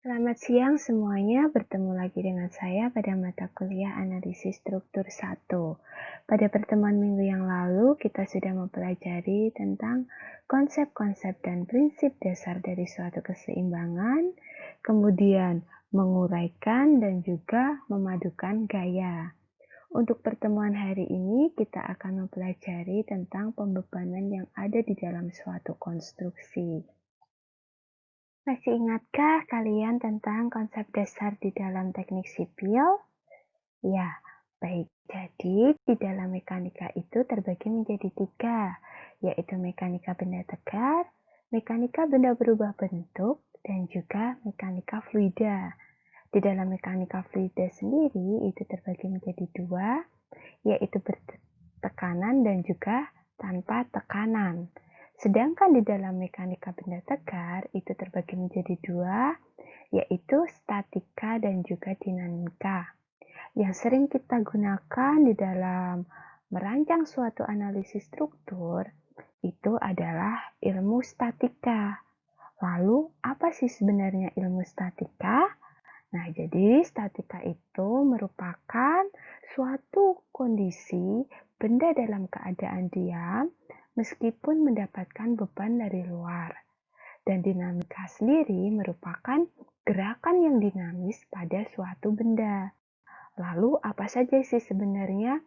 Selamat siang semuanya, bertemu lagi dengan saya pada mata kuliah Analisis Struktur 1. Pada pertemuan minggu yang lalu, kita sudah mempelajari tentang konsep-konsep dan prinsip dasar dari suatu keseimbangan, kemudian menguraikan dan juga memadukan gaya. Untuk pertemuan hari ini, kita akan mempelajari tentang pembebanan yang ada di dalam suatu konstruksi. Masih ingatkah kalian tentang konsep dasar di dalam teknik sipil? Ya, baik. Jadi, di dalam mekanika itu terbagi menjadi tiga, yaitu mekanika benda tegar, mekanika benda berubah bentuk, dan juga mekanika fluida. Di dalam mekanika fluida sendiri itu terbagi menjadi dua, yaitu bertekanan dan juga tanpa tekanan. Sedangkan di dalam mekanika benda tegar itu terbagi menjadi dua, yaitu statika dan juga dinamika. Yang sering kita gunakan di dalam merancang suatu analisis struktur itu adalah ilmu statika. Lalu, apa sih sebenarnya ilmu statika? Nah, jadi statika itu merupakan suatu kondisi benda dalam keadaan diam meskipun mendapatkan beban dari luar. Dan dinamika sendiri merupakan gerakan yang dinamis pada suatu benda. Lalu apa saja sih sebenarnya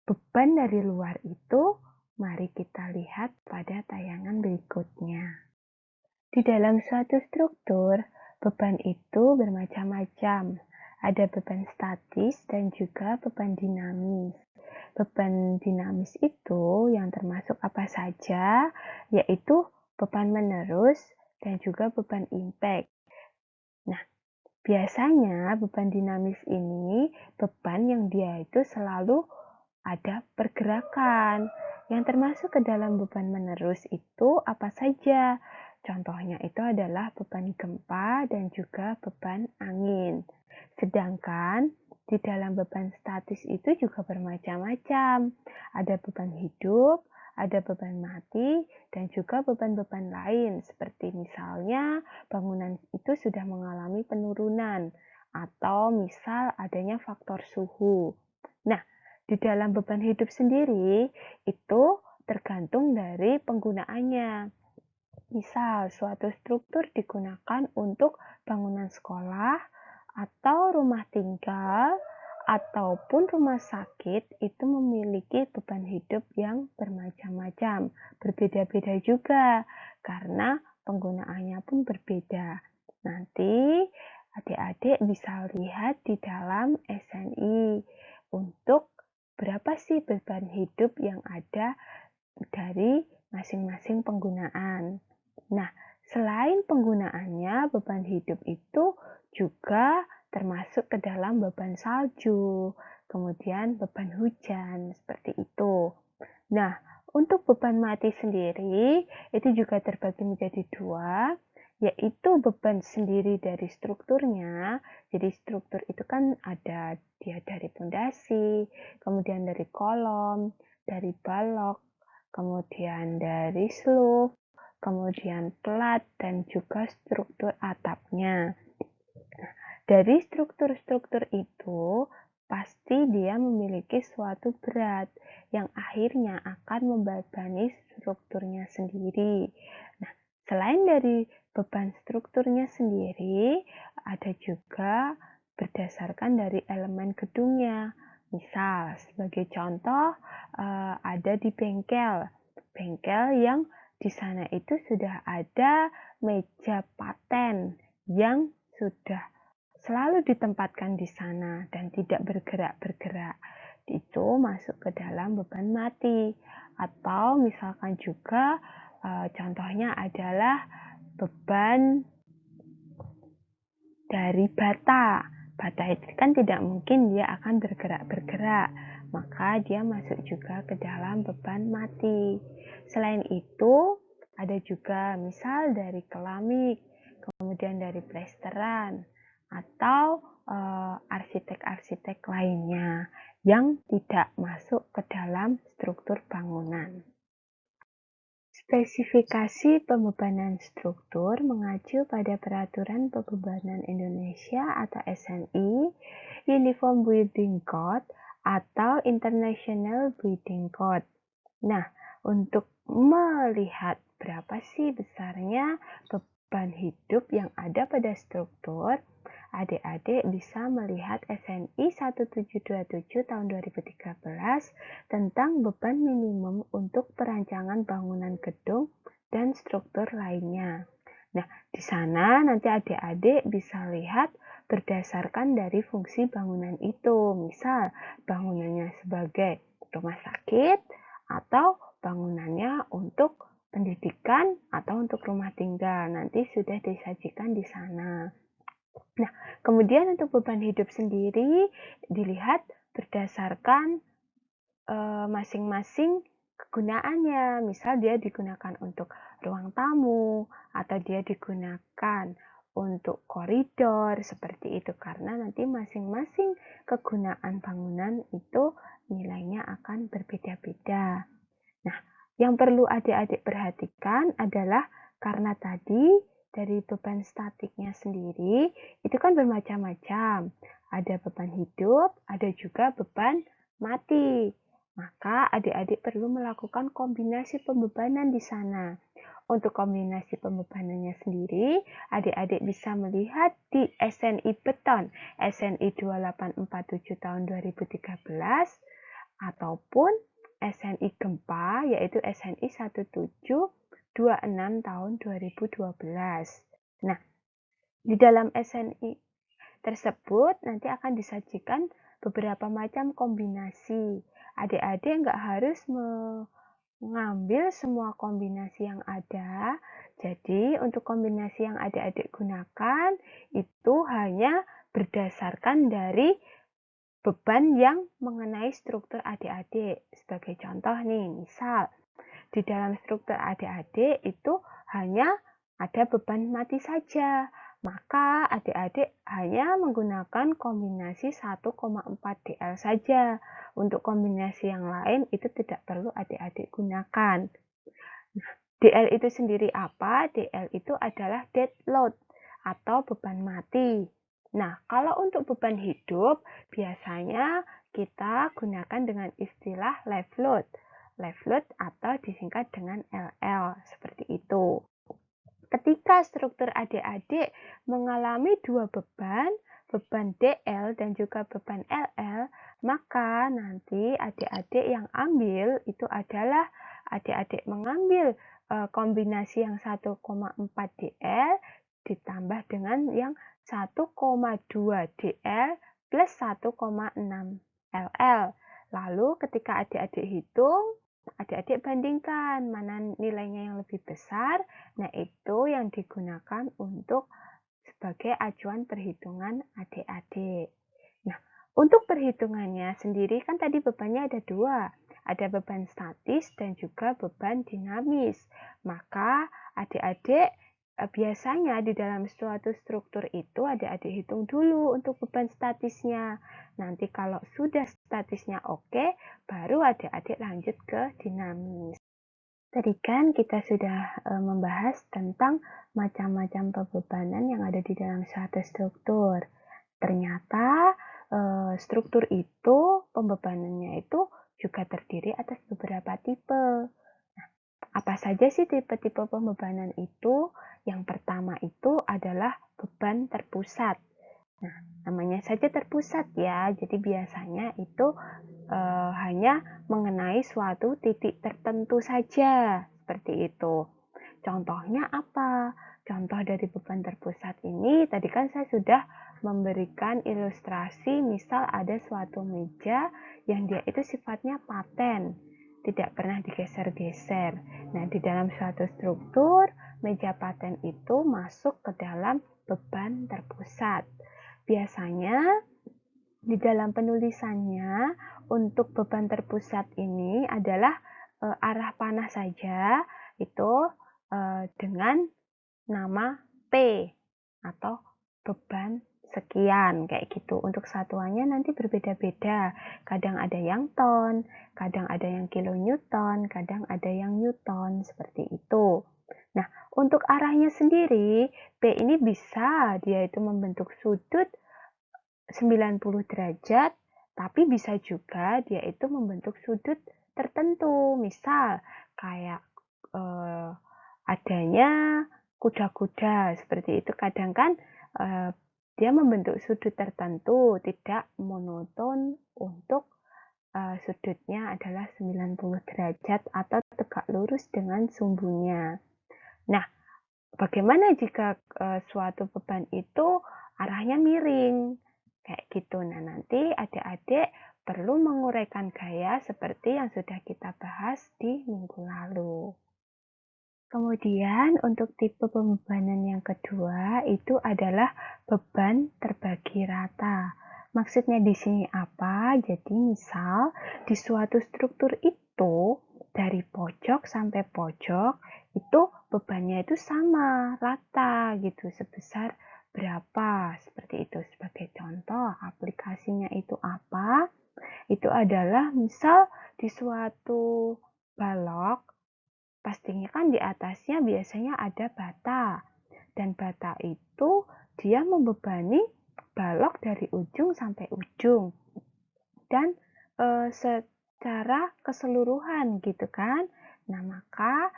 beban dari luar itu? Mari kita lihat pada tayangan berikutnya. Di dalam suatu struktur, beban itu bermacam-macam. Ada beban statis dan juga beban dinamis. Beban dinamis itu yang termasuk apa saja, yaitu beban menerus dan juga beban impact. Nah, biasanya beban dinamis ini beban yang dia itu selalu ada pergerakan. Yang termasuk ke dalam beban menerus itu apa saja? Contohnya itu adalah beban gempa dan juga beban angin. Sedangkan di dalam beban statis itu juga bermacam-macam. Ada beban hidup, ada beban mati, dan juga beban-beban lain. Seperti misalnya bangunan itu sudah mengalami penurunan atau misal adanya faktor suhu. Nah, di dalam beban hidup sendiri itu tergantung dari penggunaannya. Misal, suatu struktur digunakan untuk bangunan sekolah atau rumah tinggal ataupun rumah sakit itu memiliki beban hidup yang bermacam-macam, berbeda-beda juga karena penggunaannya pun berbeda. Nanti adik-adik bisa lihat di dalam SNI untuk berapa sih beban hidup yang ada dari masing-masing penggunaan. Nah, selain penggunaannya, beban hidup itu juga termasuk ke dalam beban salju, kemudian beban hujan, seperti itu. Nah, untuk beban mati sendiri, itu juga terbagi menjadi dua, yaitu beban sendiri dari strukturnya. Jadi struktur itu kan ada dia dari pondasi, kemudian dari kolom, dari balok, kemudian dari sloof, kemudian plat, dan juga struktur atapnya. Dari struktur-struktur itu, pasti dia memiliki suatu berat yang akhirnya akan membebani strukturnya sendiri. Nah, selain dari beban strukturnya sendiri, ada juga berdasarkan dari elemen gedungnya. Misal, sebagai contoh, ada di bengkel. Bengkel yang di sana itu sudah ada meja paten yang sudah selalu ditempatkan di sana dan tidak bergerak-bergerak. Itu masuk ke dalam beban mati. Atau misalkan juga contohnya adalah beban dari bata. Bata itu kan tidak mungkin dia akan bergerak-bergerak, maka dia masuk juga ke dalam beban mati. Selain itu, ada juga misal dari keramik, kemudian dari plesteran, atau arsitek-arsitek lainnya yang tidak masuk ke dalam struktur bangunan. Spesifikasi pembebanan struktur mengacu pada Peraturan Pembebanan Indonesia atau SNI, Uniform Building Code, atau International Building Code. Nah, untuk melihat berapa sih besarnya beban hidup yang ada pada struktur, adik-adik bisa melihat SNI 1727 tahun 2013 tentang beban minimum untuk perancangan bangunan gedung dan struktur lainnya. Nah, di sana nanti adik-adik bisa lihat berdasarkan dari fungsi bangunan itu. Misal, bangunannya sebagai rumah sakit atau bangunannya untuk pendidikan atau untuk rumah tinggal. Nanti sudah disajikan di sana. Nah, kemudian untuk beban hidup sendiri dilihat berdasarkan masing-masing kegunaannya. Misal dia digunakan untuk ruang tamu atau dia digunakan untuk koridor seperti itu, karena nanti masing-masing kegunaan bangunan itu nilainya akan berbeda-beda. Nah, yang perlu adik-adik perhatikan adalah karena tadi dari beban statiknya sendiri itu kan bermacam-macam. Ada beban hidup, ada juga beban mati. Maka adik-adik perlu melakukan kombinasi pembebanan di sana. Untuk kombinasi pembebanannya sendiri, adik-adik bisa melihat di SNI Beton, SNI 2847 tahun 2013, ataupun SNI Gempa, yaitu SNI 1726 tahun 2012. Nah, di dalam SNI tersebut nanti akan disajikan beberapa macam kombinasi. Adik-adik nggak harus mengambil semua kombinasi yang ada. Jadi untuk kombinasi yang adik-adik gunakan itu hanya berdasarkan dari beban yang mengenai struktur adik-adik. Sebagai contoh nih, misal di dalam struktur adik-adik itu hanya ada beban mati saja. Maka adik-adik hanya menggunakan kombinasi 1,4 DL saja. Untuk kombinasi yang lain itu tidak perlu adik-adik gunakan. Nah, DL itu sendiri apa? DL itu adalah dead load atau beban mati. Nah, kalau untuk beban hidup, biasanya kita gunakan dengan istilah live load. Live load atau disingkat dengan LL, seperti itu. Ketika struktur adik-adik mengalami dua beban, beban DL dan juga beban LL, maka nanti adik-adik yang ambil itu adalah adik-adik mengambil kombinasi yang 1,4 DL ditambah dengan yang 1,2 DL plus 1,6 LL. Lalu ketika adik-adik hitung, adik-adik bandingkan mana nilainya yang lebih besar. Nah, itu yang digunakan untuk sebagai acuan perhitungan adik-adik. Nah, untuk perhitungannya sendiri kan tadi bebannya ada dua. Ada beban statis dan juga beban dinamis. Maka adik-adik biasanya di dalam suatu struktur itu adik-adik hitung dulu untuk beban statisnya. Nanti kalau sudah statisnya oke, baru adik-adik lanjut ke dinamis. Tadi kan kita sudah membahas tentang macam-macam pembebanan yang ada di dalam suatu struktur. Ternyata struktur itu, pembebanannya itu juga terdiri atas beberapa tipe. Nah, apa saja sih tipe-tipe pembebanan itu? Yang pertama itu adalah beban terpusat. Nah, namanya saja terpusat ya, jadi biasanya itu hanya mengenai suatu titik tertentu saja, seperti itu. Contohnya apa? Contoh dari beban terpusat ini, tadi kan saya sudah memberikan ilustrasi, misal ada suatu meja yang dia itu sifatnya paten, tidak pernah digeser-geser. Nah, di dalam suatu struktur, meja paten itu masuk ke dalam beban terpusat. Biasanya di dalam penulisannya untuk beban terpusat ini adalah arah panah saja itu dengan nama P atau beban sekian, kayak gitu. Untuk satuannya nanti berbeda-beda. Kadang ada yang ton, kadang ada yang kilonewton, kadang ada yang newton, seperti itu. Nah, untuk arahnya sendiri, P ini bisa dia itu membentuk sudut 90 derajat, tapi bisa juga dia itu membentuk sudut tertentu. Misal kayak eh, adanya kuda-kuda seperti itu. Kadang kan eh, dia membentuk sudut tertentu, tidak monoton untuk sudutnya adalah 90 derajat atau tegak lurus dengan sumbunya. Nah, bagaimana jika suatu beban itu arahnya miring? Kayak gitu. Nah, nanti adik-adik perlu menguraikan gaya seperti yang sudah kita bahas di minggu lalu. Kemudian untuk tipe pembebanan yang kedua itu adalah beban terbagi rata. Maksudnya di sini apa? Jadi misal di suatu struktur itu dari pojok sampai pojok itu bebannya itu sama, rata gitu, sebesar berapa? Seperti itu. Sebagai contoh, aplikasinya itu apa? Itu adalah misal di suatu balok, pastinya kan di atasnya biasanya ada bata. Dan bata itu dia membebani balok dari ujung sampai ujung. Dan secara keseluruhan gitu kan. Nah, maka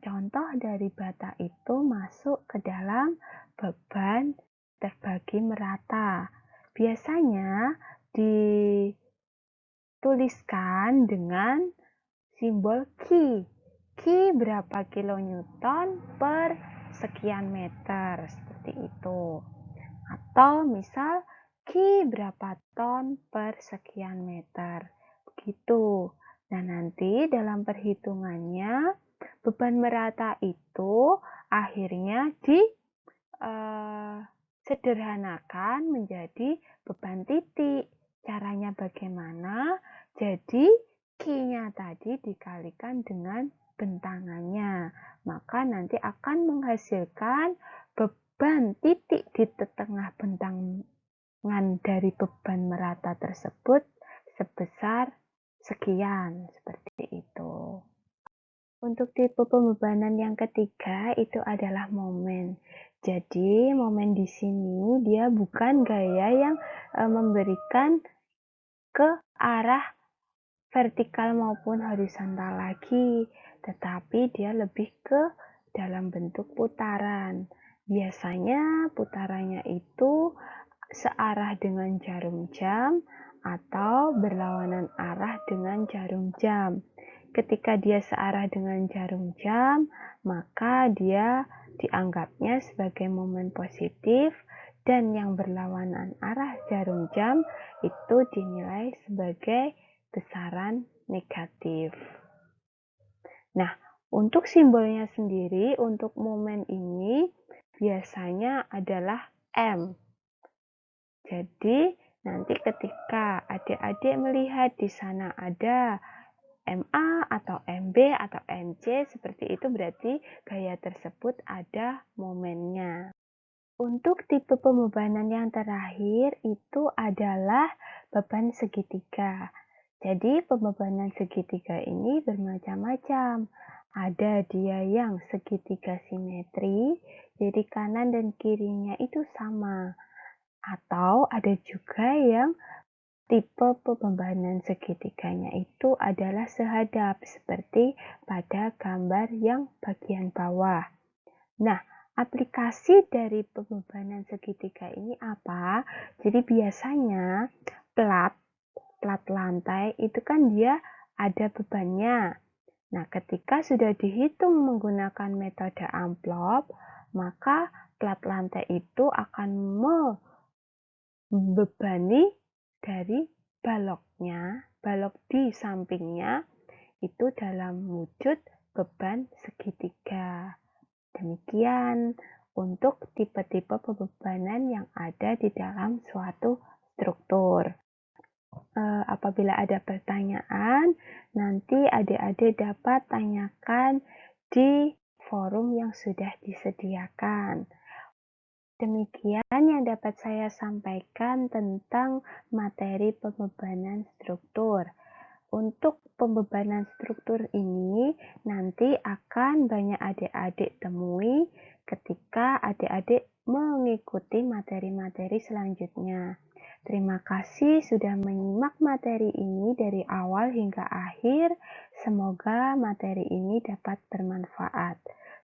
contoh dari bata itu masuk ke dalam beban terbagi merata. Biasanya dituliskan dengan simbol Ki. Ki berapa kilonewton per sekian meter, seperti itu. Atau misal Ki berapa ton per sekian meter, begitu. Nah, nanti dalam perhitungannya beban merata itu akhirnya sederhanakan menjadi beban titik. Caranya bagaimana? Jadi Q-nya tadi dikalikan dengan bentangannya. Maka nanti akan menghasilkan beban titik di tengah bentangan dari beban merata tersebut sebesar sekian, seperti itu. Untuk tipe pembebanan yang ketiga itu adalah momen. Jadi momen di sini dia bukan gaya yang memberikan ke arah vertikal maupun horizontal lagi, tetapi dia lebih ke dalam bentuk putaran. Biasanya putarannya itu searah dengan jarum jam atau berlawanan arah dengan jarum jam. Ketika dia searah dengan jarum jam, maka dia dianggapnya sebagai momen positif, dan yang berlawanan arah jarum jam itu dinilai sebagai besaran negatif. Nah, untuk simbolnya sendiri, untuk momen ini biasanya adalah M. Jadi, nanti ketika adik-adik melihat di sana ada MA atau MB atau MC seperti itu, berarti gaya tersebut ada momennya. Untuk tipe pembebanan yang terakhir itu adalah beban segitiga. Jadi pembebanan segitiga ini bermacam-macam. Ada dia yang segitiga simetri, jadi kanan dan kirinya itu sama. Atau ada juga yang tipe pembebanan segitiganya itu adalah sehadap, seperti pada gambar yang bagian bawah. Nah, aplikasi dari pembebanan segitiga ini apa? Jadi biasanya plat lantai itu kan dia ada bebannya. Nah, ketika sudah dihitung menggunakan metode amplop, maka plat lantai itu akan membebani dari balok di sampingnya itu dalam wujud beban segitiga. Demikian untuk tipe-tipe pembebanan yang ada di dalam suatu struktur. Apabila ada pertanyaan, nanti adik-adik dapat tanyakan di forum yang sudah disediakan. Demikian yang dapat saya sampaikan tentang materi pembebanan struktur. Untuk pembebanan struktur ini nanti akan banyak adik-adik temui ketika adik-adik mengikuti materi-materi selanjutnya. Terima kasih sudah menyimak materi ini dari awal hingga akhir. Semoga materi ini dapat bermanfaat.